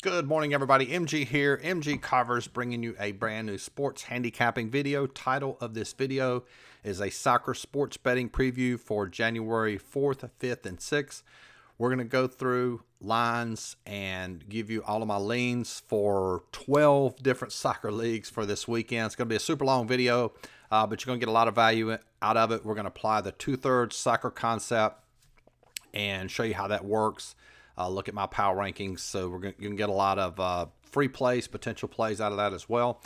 Good morning, everybody. MG here, MGCovers, bringing you a brand new sports handicapping video. Title of this video is a soccer sports betting preview for January 4th, 5th, and 6th. We're going to go through lines and give you all of my leans for 12 different soccer leagues for this weekend. It's going to be a super long video, but you're going to get a lot of value out of it. We're going to apply the two-thirds soccer concept and show you how that works. Look at my power rankings, so you can get a lot of free plays, potential plays out of that as well.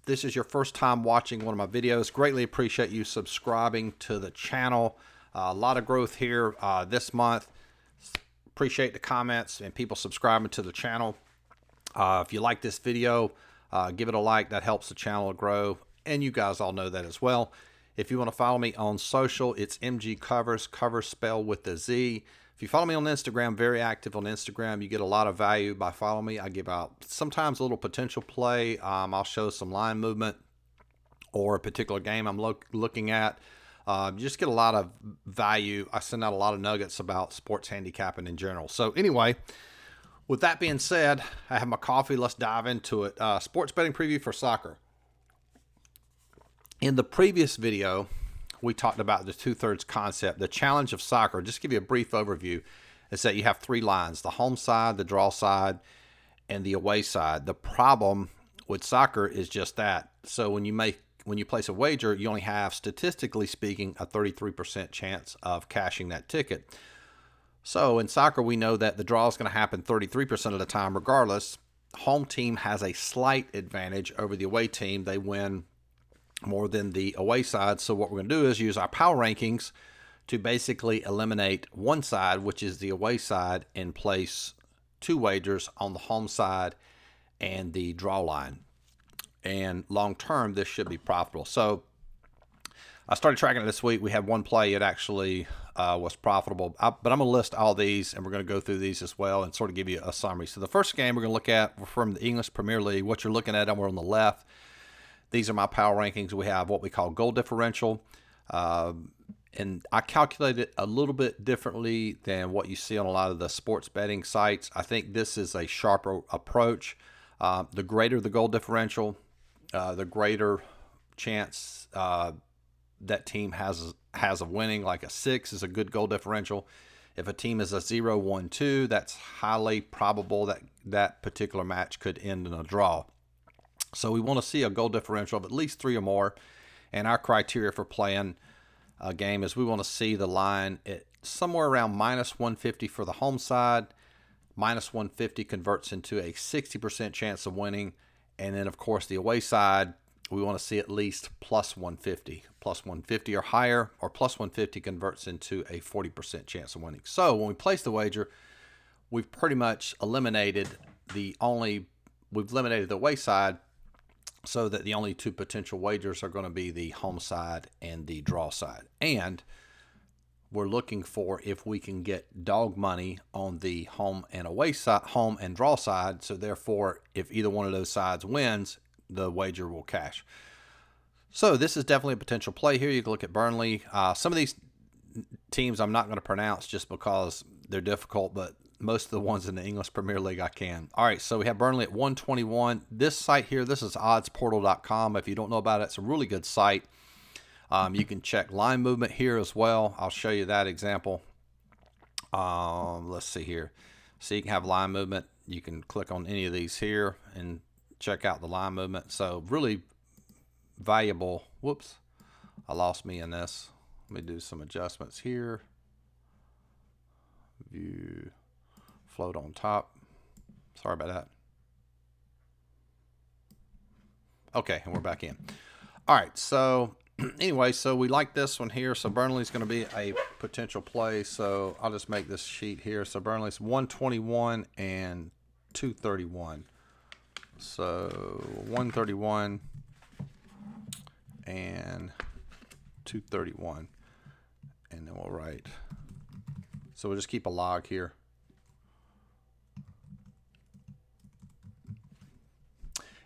If this is your first time watching one of my videos, greatly appreciate you subscribing to the channel. A lot of growth here this month. Appreciate the comments and people subscribing to the channel. If you like this video, give it a like. That helps the channel grow, and you guys all know that as well. If you want to follow me on social, it's MGCovers, covers spelled with a Z. If you follow me on Instagram, very active on Instagram, you get a lot of value by following me. I give out sometimes a little potential play. I'll show some line movement or a particular game I'm looking at. You just get a lot of value. I send out a lot of nuggets about sports handicapping in general. So anyway, with that being said, I have my coffee. Let's dive into it. Sports betting preview for soccer. In the previous video, we talked about the two-thirds concept. The challenge of soccer, just to give you a brief overview, is that you have three lines: the home side, the draw side, and the away side. The problem with soccer is just that. So when you place a wager, you only have, statistically speaking, a 33% chance of cashing that ticket. So in soccer, we know that the draw is going to happen 33% of the time regardless. Home team has a slight advantage over the away team. They win more than the away side. So what we're going to do is use our power rankings to basically eliminate one side, which is the away side, and place two wagers on the home side and the draw line. And long term, this should be profitable. So I started tracking it this week. We had one play. It actually was profitable. But I'm going to list all these, and we're going to go through these as well and sort of give you a summary. So the first game we're going to look at from the English Premier League. What you're looking at, and we're on the left. These are my power rankings. We have what we call goal differential. And I calculate it a little bit differently than what you see on a lot of the sports betting sites. I think this is a sharper approach. The greater the goal differential, the greater chance that team has of winning. Like a 6 is a good goal differential. If a team is a 0-1-2, that's highly probable that that particular match could end in a draw. So we want to see a goal differential of at least 3 or more. And our criteria for playing a game is we want to see the line at somewhere around -150 for the home side. -150 converts into a 60% chance of winning. And then, of course, the away side, we want to see at least +150. +150 or higher, or +150 converts into a 40% chance of winning. So when we place the wager, we've pretty much eliminated the away side, so that the only two potential wagers are going to be the home side and the draw side. And we're looking for if we can get dog money on the home and away side, home and draw side. So therefore, if either one of those sides wins, the wager will cash. So this is definitely a potential play here. You can look at Burnley. Some of these teams I'm not going to pronounce just because they're difficult, but most of the ones in the English Premier League I can. All right, so we have Burnley at 121. This site here, this is oddsportal.com. If you don't know about it, it's a really good site. You can check line movement here as well. I'll show you that example. Let's see here. So you can have line movement. You can click on any of these here and check out the line movement. So really valuable. Whoops, I lost me in this. Let me do some adjustments here. View. Float on top. Sorry about that. Okay, and we're back in. All right, so anyway, so we like this one here. So Burnley's going to be a potential play. So I'll just make this sheet here. So Burnley's 121 and 231. So 131 and 231. And then we'll write. So we'll just keep a log here.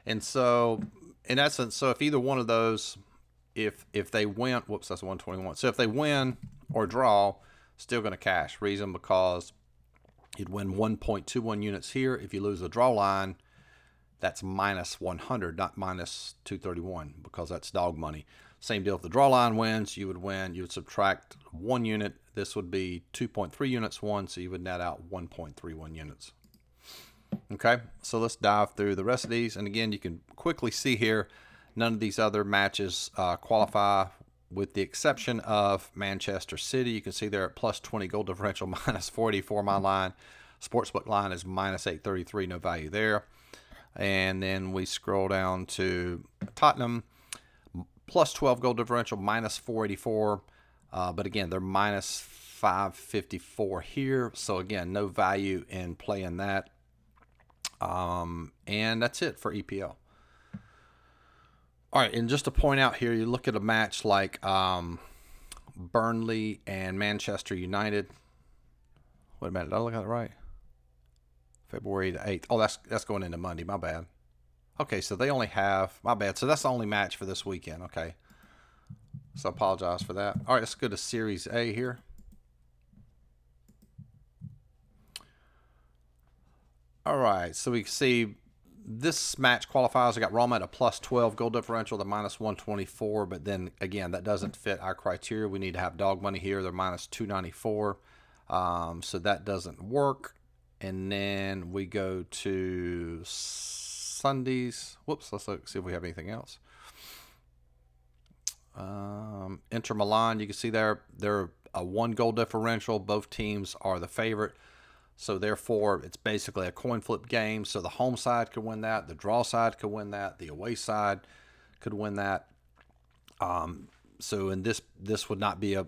And so, in essence, so if either one of those, if they win, whoops, that's 121. So if they win or draw, still going to cash. Reason because You'd win 1.21 units here. If you lose the draw line, that's minus 100, not minus 231, because that's dog money. Same deal. If the draw line wins, you would subtract 1 unit. This would be 2.3 units won, so you would net out 1.31 units. Okay, so let's dive through the rest of these. And again, you can quickly see here, none of these other matches qualify, with the exception of Manchester City. You can see they're at plus 20 goal differential, minus 44 my line. Sportsbook line is minus 833, no value there. And then we scroll down to Tottenham, plus 12 goal differential, minus 484. But again, they're minus 554 here. So again, no value in playing that. And that's it for EPL. All right, and just to point out here, you look at a match like Burnley and Manchester United. Wait a minute, did I look at it right? February the 8th. Oh, that's going into Monday. My bad. Okay, so they only have, my bad. So that's the only match for this weekend. Okay. So I apologize for that. All right, let's go to Series A here. All right, so we can see this match qualifiers. I got Roma at a plus 12 goal differential, the minus 124. But then again, that doesn't fit our criteria. We need to have dog money here. They're minus 294. So that doesn't work. And then we go to Sundays. Whoops, let's look, see if we have anything else. Inter Milan, you can see they're a 1 goal differential. Both teams are the favorite. So therefore, it's basically a coin flip game. So the home side could win that. The draw side could win that. The away side could win that. So in this would not be a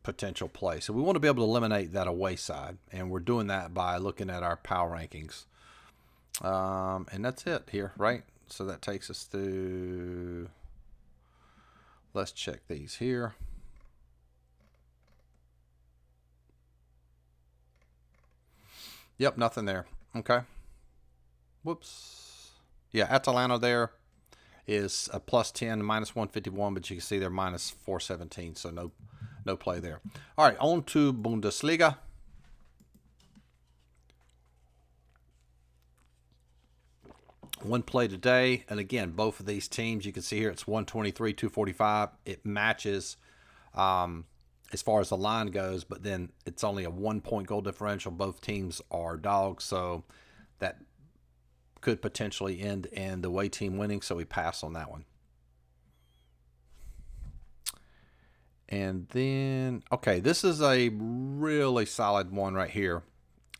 potential play. So we want to be able to eliminate that away side. And we're doing that by looking at our power rankings. And that's it here, right? So that takes us to, let's check these here. Yep, nothing there. Okay. Whoops. Yeah, Atalanta there is a plus 10, minus 151, but you can see they're minus 417, so no play there. All right, on to Bundesliga. One play today, and again, both of these teams, you can see here it's 123, 245. It matches as far as the line goes, but then it's only a 1 point goal differential. Both teams are dogs, so that could potentially end in the away team winning, so we pass on that one. And then, okay, this is a really solid one right here.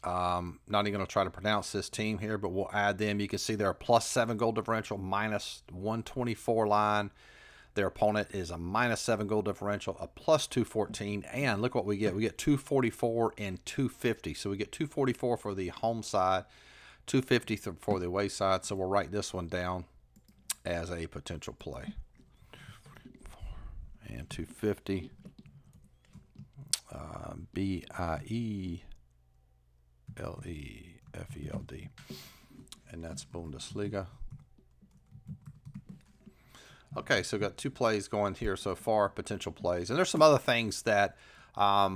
Not even going to try to pronounce this team here, but we'll add them. You can see they're a plus 7 goal differential, minus 124 line. Their opponent is a minus 7 goal differential, a plus 214, and look what we get. We get 244 and 250. So we get 244 for the home side, 250 for the away side. So we'll write this one down as a potential play. And 250, B-I-E-L-E-F-E-L-D. And that's Bundesliga. Okay, so we've got 2 plays going here so far, potential plays. And there's some other things that I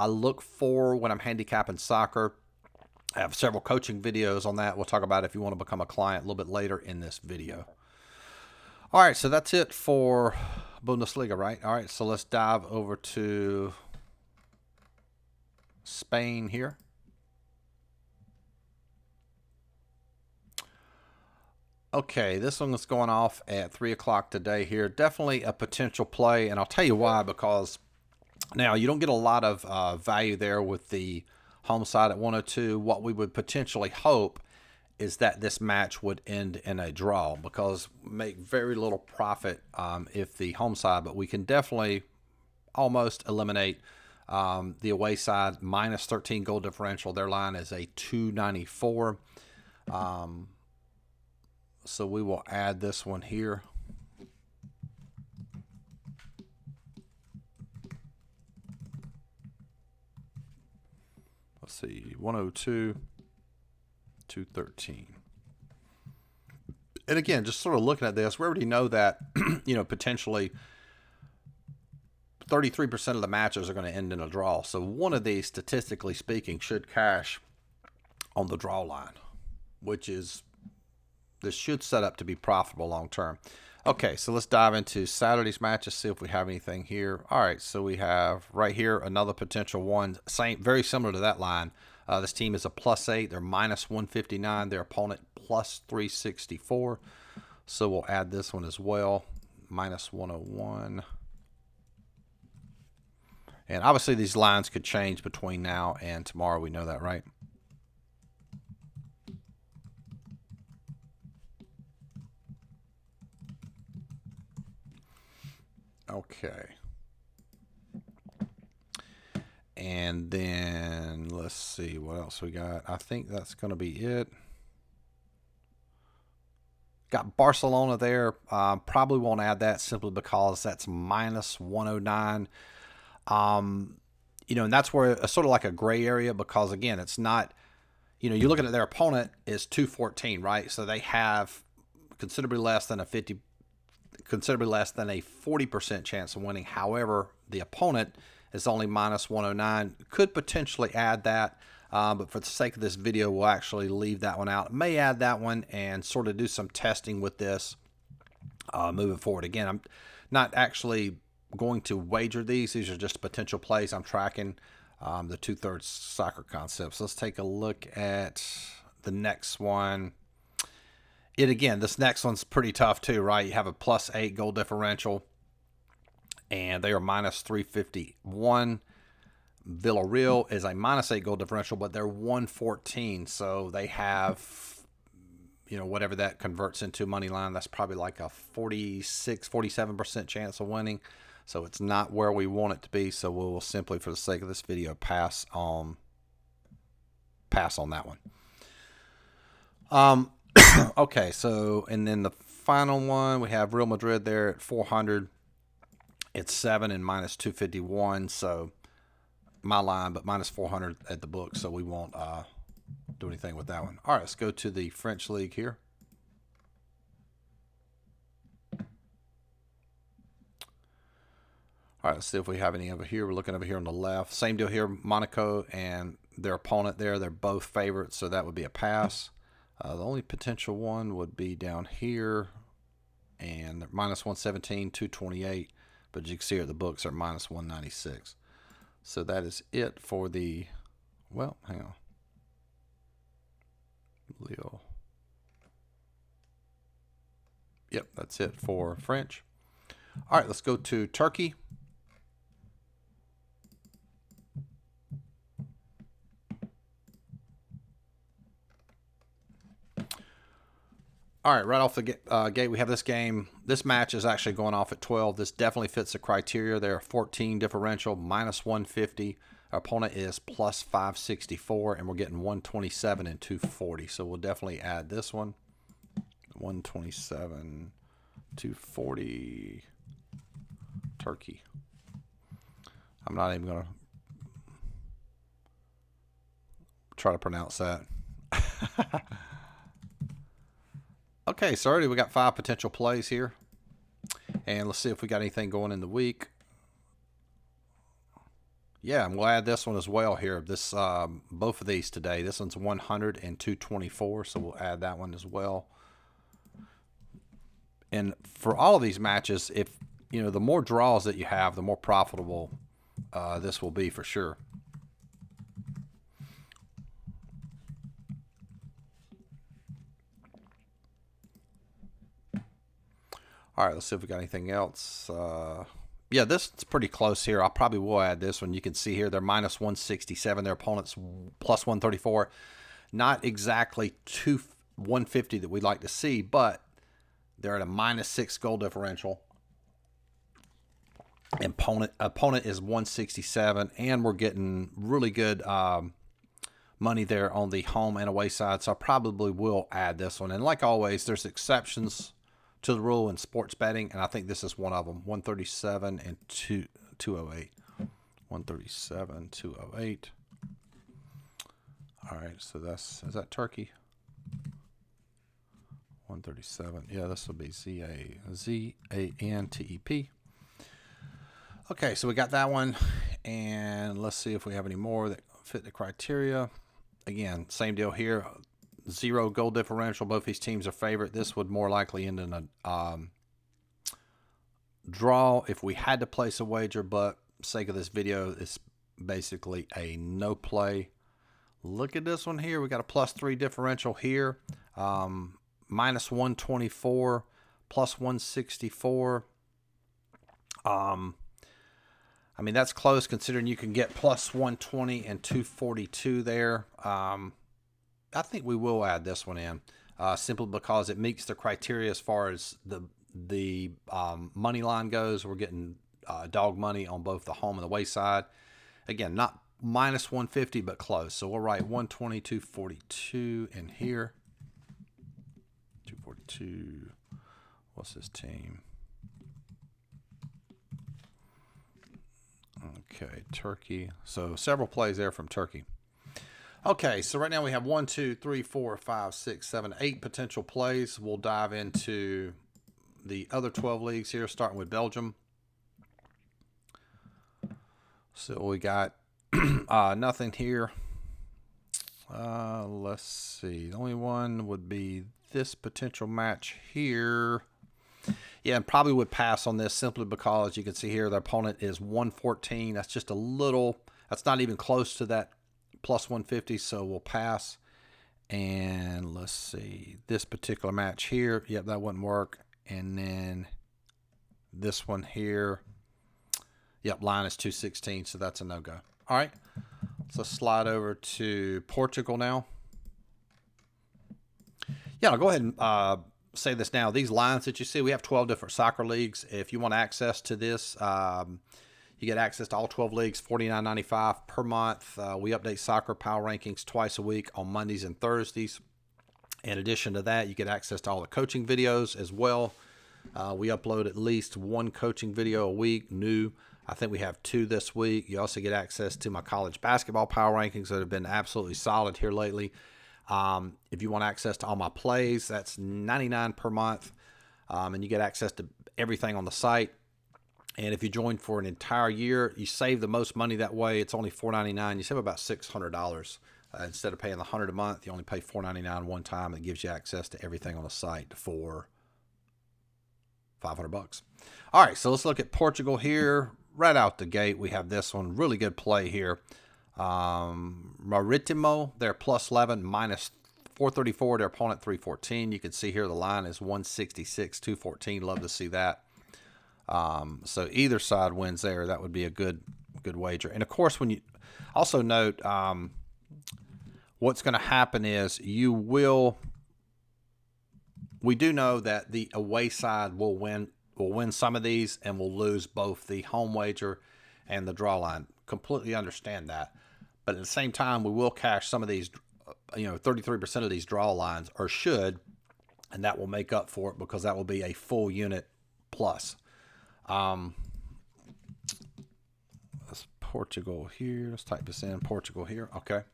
look for when I'm handicapping soccer. I have several coaching videos on that. We'll talk about it if you want to become a client a little bit later in this video. All right, so that's it for Bundesliga, right? All right, so let's dive over to Spain here. Okay, this one is going off at 3 o'clock today here. Definitely a potential play, and I'll tell you why, because now you don't get a lot of value there with the home side at 102. What we would potentially hope is that this match would end in a draw, because we make very little profit if the home side, but we can definitely almost eliminate the away side, minus 13 goal differential. Their line is a 294. So we will add this one here. Let's see, 102, 213. And again, just sort of looking at this, we already know that, potentially 33% of the matches are going to end in a draw. So one of these, statistically speaking, should cash on the draw line, which is, this should set up to be profitable long term. Okay, so let's dive into Saturday's matches, see if we have anything here. All right, so we have right here another potential one, same, very similar to that line. This team is a +8. They're -159. Their opponent +364. So we'll add this one as well, -101. And obviously these lines could change between now and tomorrow. We know that, right? Okay. And then let's see what else we got. I think that's going to be it. Got Barcelona there. Probably won't add that simply because that's -109. You know, and that's where it's sort of like a gray area because, again, it's not, you know, you're looking at their opponent is 214, right? So they have considerably less than a 40% chance of winning. However, the opponent is only -109. Could potentially add that, but for the sake of this video, we'll actually leave that one out. May add that one and sort of do some testing with this moving forward. Again, I'm not actually going to wager these. These are just potential plays I'm tracking, the 2/3 soccer concepts. Let's take a look at the next one. Again, this next one's pretty tough too, right? You have a +8 goal differential, and they are -351. Villarreal is a -8 goal differential, but they're 114, so they have, you know, whatever that converts into money line, that's probably like a 47% chance of winning. So it's not where we want it to be. So we will simply, for the sake of this video, pass on that one. Okay, so, and then the final one, we have Real Madrid there at 400. It's 7 and -251. So my line, but -400 at the book. So we won't do anything with that one. All right, let's go to the French League here. All right, let's see if we have any over here. We're looking over here on the left. Same deal here, Monaco and their opponent there. They're both favorites, so that would be a pass. The only potential one would be down here, and they're -117, 228. But you can see here the books are -196. So that is it for the, well, hang on. Leo. Yep, that's it for French. All right, let's go to Turkey. All right, right off the gate, we have this game. This match is actually going off at 12. This definitely fits the criteria. They're 14 differential, -150. Our opponent is +564, and we're getting 127 and 240. So we'll definitely add this one. 127, 240, Turkey. I'm not even going to try to pronounce that. Okay, so already we got 5 potential plays here. And let's see if we got anything going in the week. Yeah, and we'll add this one as well here. This both of these today. This one's 100 and 224, so we'll add that one as well. And for all of these matches, if you know, the more draws that you have, the more profitable this will be for sure. All right, let's see if we got anything else. Yeah, this is pretty close here. I probably will add this one. You can see here they're -167. Their opponent's +134. Not exactly 150 that we'd like to see, but they're at a -6 goal differential. Opponent is 167, and we're getting really good money there on the home and away side. So I probably will add this one. And like always, there's exceptions to the rule in sports betting, and I think this is one of them. 137 and 208. 137, 208. All right, so is that Turkey? 137. Yeah, this will be ZANTEP. Okay, so we got that one, and let's see if we have any more that fit the criteria. Again, same deal here. 0 goal differential. Both these teams are favorite. This would more likely end in a draw if we had to place a wager, but sake of this video, it's basically a no play. Look at this one here. We got a +3 differential here. -124, +164. I mean, that's close considering you can get +120 and 242 there. I think we will add this one in simply because it meets the criteria as far as the money line goes. We're getting dog money on both the home and the away side. Again, not -150, but close. So we'll write 120, 242 in here. 242. What's this team? Okay, Turkey. So several plays there from Turkey. Okay, so right now we have 1, 2, 3, 4, 5, 6, 7, 8 potential plays. We'll dive into the other 12 leagues here, starting with Belgium. So we got nothing here. Let's see. The only one would be this potential match here. Yeah, and probably would pass on this simply because you can see here the opponent is 114. That's just a little, that's not even close to that +150, so we'll pass. And let's see, this particular match here, yep, that wouldn't work. And then this one here, yep, line is 216, so that's a no-go. All right, so let's slide over to Portugal now. Yeah, I'll go ahead and say this now. These lines that you see, we have 12 different soccer leagues. If you want access to this, you get access to all 12 leagues, $49.95 per month. We update soccer power rankings twice a week on Mondays and Thursdays. In addition to that, you get access to all the coaching videos as well. We upload at least one coaching video a week, new. I think we have 2 this week. You also get access to my college basketball power rankings that have been absolutely solid here lately. If you want access to all my plays, that's $99 per month, and you get access to everything on the site. And if you join for an entire year, you save the most money that way. It's only $4.99. You save about $600 instead of paying the $100 a month. You only pay $4.99 one time. It gives you access to everything on the site for $500. All right, so let's look at Portugal here. Right out the gate, we have this one. Really good play here. Maritimo, they're +11, -434. Their opponent 314. You can see here the line is 166, 214. Love to see that. So either side wins there. That would be a good wager. And of course, when you also note, what's going to happen is we do know that the away side will win some of these and will lose both the home wager and the draw line. Completely understand that. But at the same time, we will cash some of these, 33% of these draw lines, or should, and that will make up for it because that will be a full unit plus. That's Portugal here. Let's type this in. Portugal here. Okay.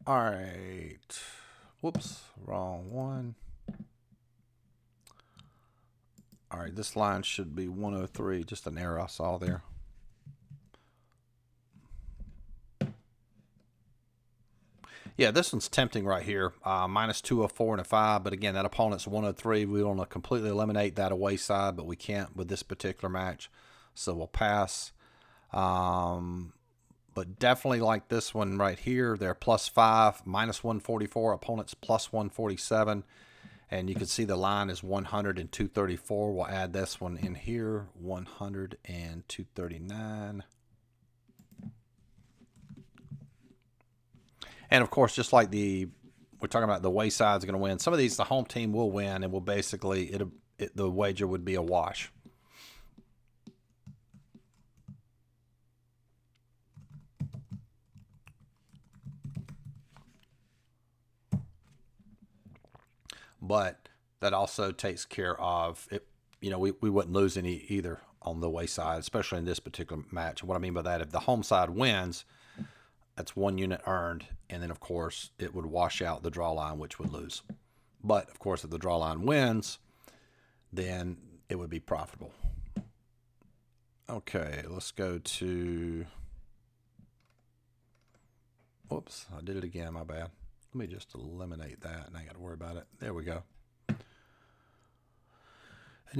All right. Whoops. Wrong one. All right. This line should be 103. Just an error I saw there. Yeah, this one's tempting right here. -204 and a 5, but again, that opponent's 103. We want to completely eliminate that away side, but we can't with this particular match, so we'll pass. But definitely like this one right here. They're +5, -144. Opponent's +147, and you can see the line is 100 and 234. We'll add this one in here, 100 and 239. And of course, just like we're talking about the away side's going to win. Some of these, the home team will win, and will basically the wager would be a wash. But that also takes care of it. We wouldn't lose any either on the away side, especially in this particular match. And what I mean by that, if the home side wins, that's 1 unit earned, and then of course it would wash out the draw line, which would lose. But of course, if the draw line wins, then it would be profitable. Okay, let's go to, whoops, I did it again, my bad. Let me just eliminate that and I got to worry about it. There we go. And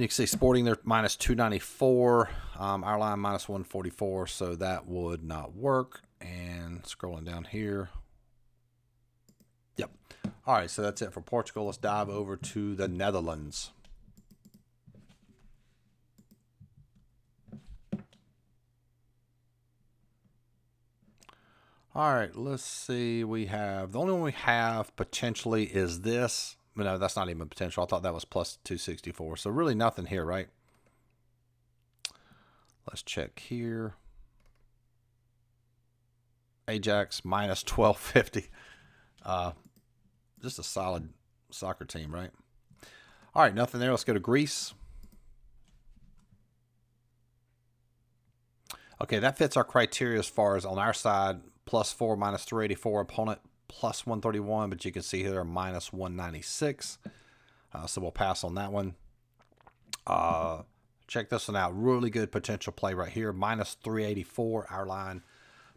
you can see Sporting, they're minus 294. Our line minus 144, so that would not work. And scrolling down here. Yep. All right, so that's it for Portugal. Let's dive over to the Netherlands. All right, let's see. We have, the only one we have potentially is this. No, that's not even potential. I thought that was plus 264. So really nothing here, right? Let's check here. Ajax minus 1250. Just a solid soccer team, right? All right, nothing there. Let's go to Greece. Okay, that fits our criteria as far as on our side, +4, minus 384. Opponent plus 131, but you can see here minus 196. So we'll pass on that one. Check this one out. Really good potential play right here. Minus 384, our line.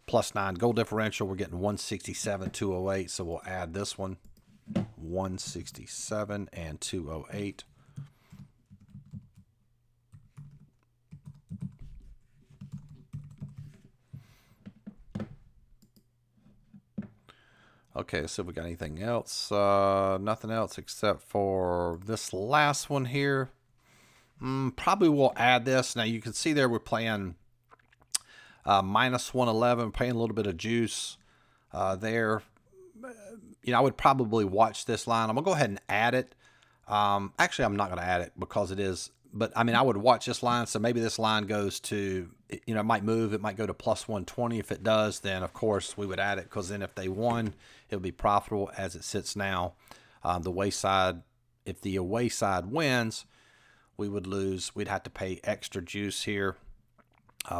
+9. Goal differential, we're getting 167, 208. So we'll add this one. 167 and 208. Okay, so we got anything else? Nothing else except for this last one here. Probably we'll add this. Now you can see there we're playing minus 111, paying a little bit of juice there. I would probably watch this line. I'm going to go ahead and add it. Actually, I'm not going to add it because it is. But, I mean, I would watch this line. So maybe this line goes to, it might move. It might go to plus 120. If it does, then, of course, we would add it. Because then if they won, it would be profitable as it sits now. The away side, if the away side wins, we would lose. We'd have to pay extra juice here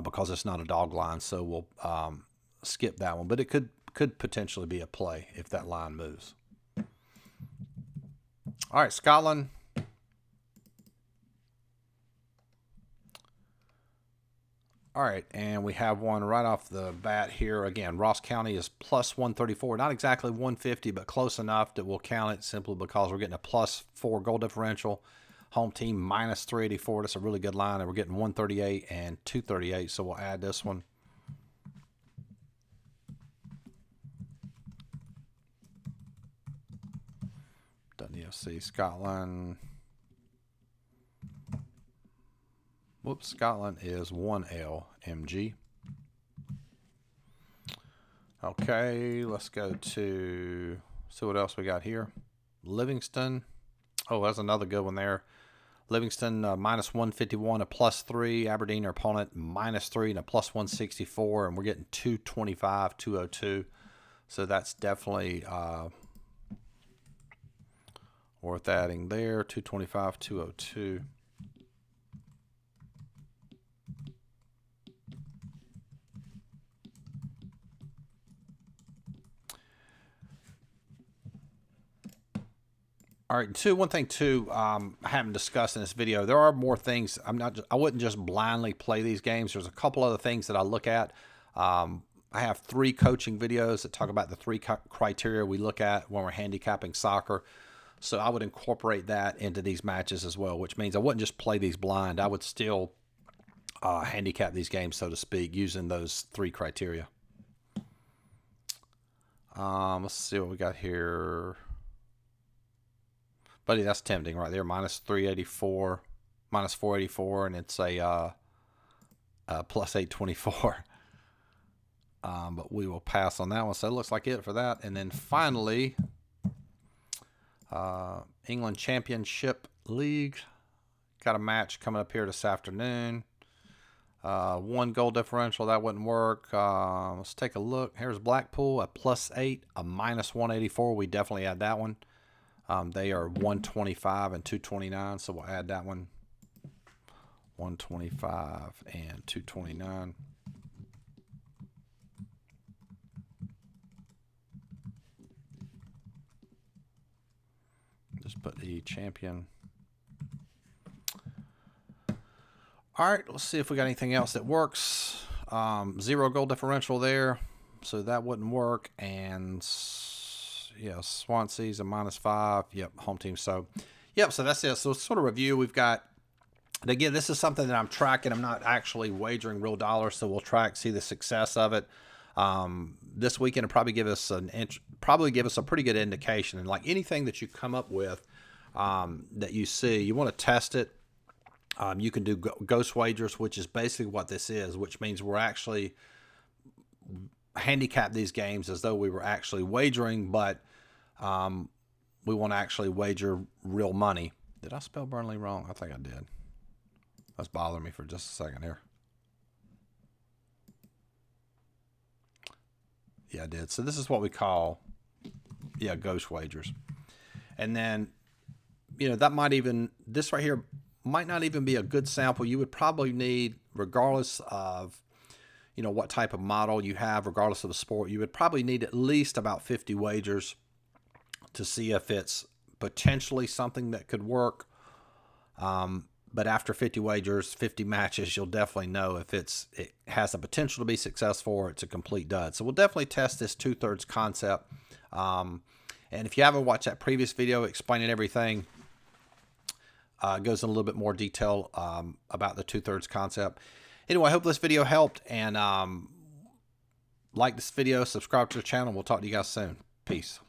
because it's not a dog line. So we'll skip that one. But it could potentially be a play if that line moves. All right, Scotland. All right, and we have one right off the bat here. Again, Ross County is plus 134. Not exactly 150, but close enough that we'll count it simply because we're getting a +4 goal differential. Home team minus 384. That's a really good line, and we're getting 138 and 238, so we'll add this one. WFC Scotland. Whoops, Scotland is 1L MG. Okay, let's go to see what else we got here. Livingston. Oh, that's another good one there. Livingston minus 151, a +3. Aberdeen, our opponent, -3 and a +164, and we're getting 225, 202. So that's definitely worth adding there. 225, 202. All right, one thing too, I haven't discussed in this video. There are more things. I wouldn't just blindly play these games. There's a couple other things that I look at. I have 3 coaching videos that talk about the 3 criteria we look at when we're handicapping soccer. So I would incorporate that into these matches as well, which means I wouldn't just play these blind. I would still handicap these games, so to speak, using those 3 criteria. Let's see what we got here. Buddy, that's tempting right there. Minus 384, minus 484, and it's a plus 824. But we will pass on that one. So it looks like it for that. And then finally, England Championship League. Got a match coming up here this afternoon. 1 goal differential. That wouldn't work. Let's take a look. Here's Blackpool, a +8, a minus 184. We definitely add that one. They are 125 and 229, so we'll add that one. 125 and 229. Just put the champion. All right, let's see if we got anything else that works. 0 goal differential there, so that wouldn't work. And yeah, Swansea's a -5. Yep, home team. So, yep. So that's it. So sort of review. We've got. And again, this is something that I'm tracking. I'm not actually wagering real dollars, so we'll track, see the success of it. This weekend will probably give us a pretty good indication. And like anything that you come up with that you see, you want to test it. You can do ghost wagers, which is basically what this is, which means we're actually handicap these games as though we were actually wagering, but we want to actually wager real money. Did I spell Burnley wrong? I think I did. That's bothering me for just a second here. Yeah, I did. So this is what we call, ghost wagers. And then, that might even, this right here might not even be a good sample. You would probably need, regardless of, what type of model you have, regardless of the sport, you would probably need at least about 50 wagers to see if it's potentially something that could work. But after 50 wagers, 50 matches, you'll definitely know if it has the potential to be successful or it's a complete dud. So we'll definitely test this 2/3 concept. And if you haven't watched that previous video explaining everything, it goes in a little bit more detail about the 2/3 concept. Anyway, I hope this video helped. And like this video, subscribe to the channel. We'll talk to you guys soon. Peace.